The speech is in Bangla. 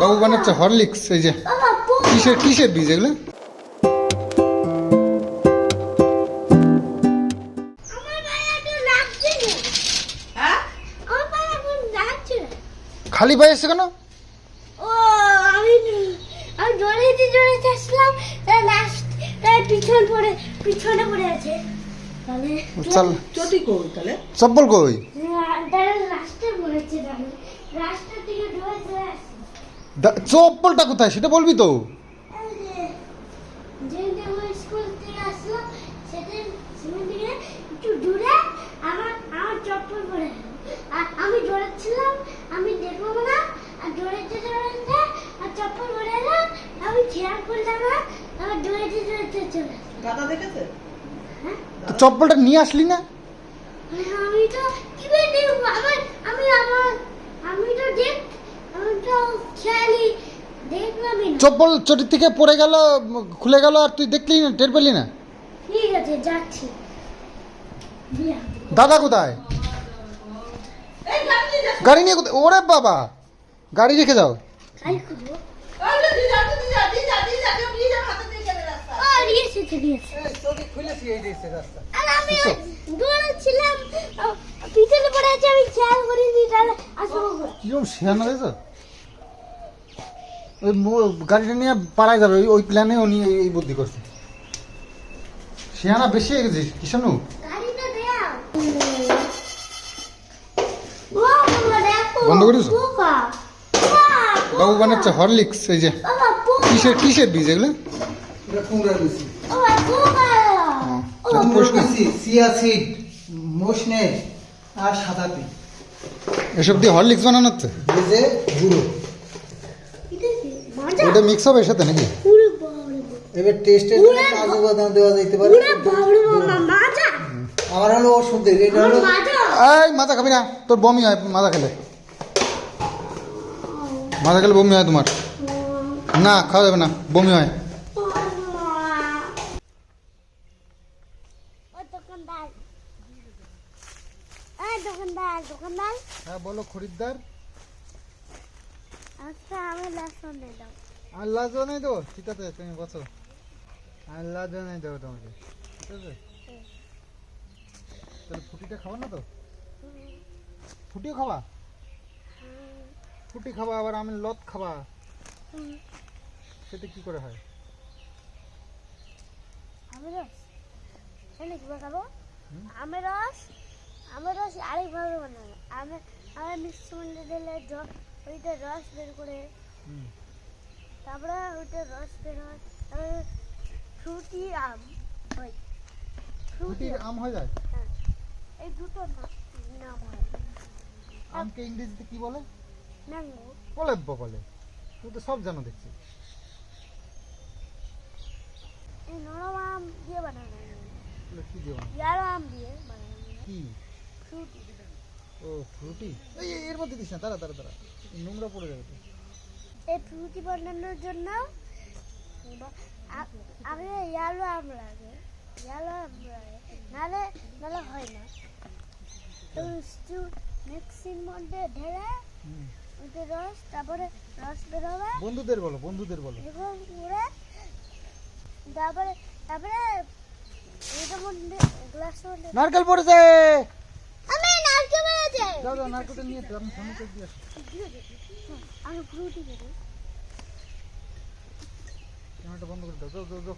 বাবু বানাচ্ছে হরলিক্স। এই যে কিসের কিসের বীজ এগুলো? খালি পায়ে এসছে কেন? চপ্পল কই? চপ্পলটা কোথায় সেটা বলবি তো। আমি দৌড়াচ্ছিলাম, আমি দেখবো না, আর দৌড়াতে দৌড়াতে আর চপ্পল পরে এলাম, আমি খেয়াল করলাম না, আমার দৌড়াতে দৌড়াতে চলে দাদা দেখেছে। চপ্পলটা নিয়ে আসলি না? আমি তো কিভাবে দেখবো? আমি তো খেয়ালি দেখলামই না। চপ্পল চটি থেকে পড়ে গেল, খুলে গেল, আর তুই দেখলি না, টের পেলি না? ঠিক আছে, যাচ্ছি। দাদা কোথায়? গাড়ি নিয়ে কোথায়? ওরে বাবা, গাড়ি রেখে যাও। গাড়িটা নিয়ে পাড়ায় যাবে, ওই প্ল্যানে উনি এই বুদ্ধি করছে। শিয়ানা বেশি হয়ে গেছিস কিষানু। বন্ধ করিস? বাবু বানাচ্ছে হরলিক্স। এই যে কিসের কিসের বীজ এগুলো? এসব দিয়ে হরলিক্স বানানো হচ্ছে? ওটা মিক্স হবে এর সাথে নাকি? এবার টেস্টের জন্য কাজু বাদাম দেওয়া যেতে পারে। আমার হলো ওষুধ দেবে, এটা হলো এই মাথা খাবি না, তোর বমি হয় মাথা খেলে। মাথা খেলে বমি হয় তোমার? না, খাওয়া যাবে না, বমি হয়। হ্যাঁ বলো খরিদ্দার। আচ্ছা, আমি লসুন দাও। আল্লাহ জানাই দেবো, ঠিক আছে তুমি বসো। আল্লাহ জানাই দেবো তোমাকে, ঠিক আছে? তাহলে ফুটিটা খাবা না তো? ফুটিও খাবা? ফুটি খাবা, আবার আমি লত খাবা, সেটা কি করে হয়? আমের রস কিভাবে খাবো? আমের রস আরেকভাবে বানাবো। আমি মিষ্টি মন্ডে দিলে ওইটা রস বের করে, তারপরে ওইটা রস বের হয়, তারপরে ফ্রুটি আম হয়। ফ্রুটি আম হয়ে যায়? হ্যাঁ, এই দুটো নাম হয়। আমকে ইংরেজিতে কি বলে? ম্যাঙ্গো বলে বলে, তুই তো সব জানো দেখছি। এই নরম আম দিয়ে বানানো, কি দিয়ে বানানো? ইয়ারো আম দিয়ে বানানো। কি? ফ্রুটি। ও ফ্রুটি। এর মধ্যে দিস না, দাঁড়া দাঁড়া দাঁড়া, নোংরা পড়ে যাবে তো। এই ফ্রুটি বানানোর জন্য আগে ইয়ালো আম লাগে, নালে হয় না। তো মিক্সির মধ্যে ঢেলে ওইটা রস, তারপরে রস বেরোবে। বন্ধুদের বলো, বন্ধুদের বলো। এরকম করে তারপরে এটার মধ্যে গ্লাস মধ্যে নারকেল পড়েছে। আমি নারকেল পড়েছে। যাও যাও, নারকেলটা নিয়ে তো আমি সামনে করে দিয়ে আসি। আমি ফ্রুটি দেবো। ক্যামেরাটা বন্ধ করে দাও, যাও যাও যাও।